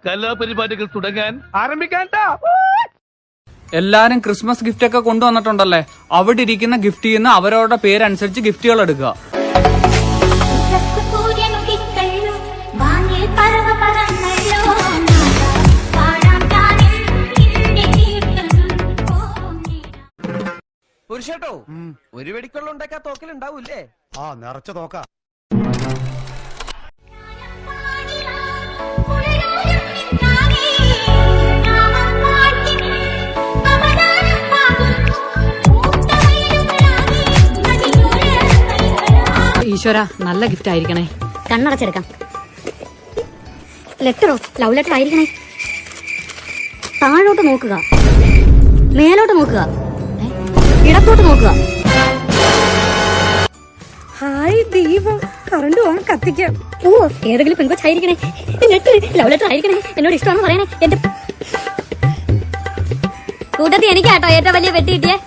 കലാപരിപാടികൾ തുടങ്ങാൻ ആരംഭിക്കാൻ. എല്ലാരും ക്രിസ്മസ് ഗിഫ്റ്റ് ഒക്കെ കൊണ്ടുവന്നിട്ടുണ്ടല്ലേ? അവിടെ ഇരിക്കുന്ന ഗിഫ്റ്റ് ചെയ്യുന്ന അവരവരുടെ പേരനുസരിച്ച് ഗിഫ്റ്റുകൾ എടുക്കുക. പുരുഷേട്ടോ, ഒരു വെടിക്കുള്ള ഉണ്ടാക്കാ തോക്കിലുണ്ടാവൂല്ലേ? ആ, നിറച്ച തോക്ക. ഈശ്വര, നല്ല ഗിഫ്റ്റ് ആയിരിക്കണേ. കണ്ണടച്ചെടുക്കാം. ലെറ്ററോ? ലവ് ലെറ്റർ ആയിരിക്കണേ. താഴോട്ട് നോക്കുക, മേലോട്ട് നോക്കുക, ഇടത്തോട്ട് നോക്കുക. ഹായ് ദൈവം, കറണ്ട് പോകാൻ കത്തിക്കാം. ഓ, ഏതെങ്കിലും പെൺകൊച്ചായിരിക്കണേ. ലെറ്റർ, ലവ് ലെറ്റർ ആയിരിക്കണേ. എന്നോട് ഇഷ്ടമാണെന്ന് പറയണേ. എന്റെ കൂട്ടത്തിൽ എനിക്കാട്ടോ ഏറ്റവും വലിയ വെട്ടി കിട്ടിയേ.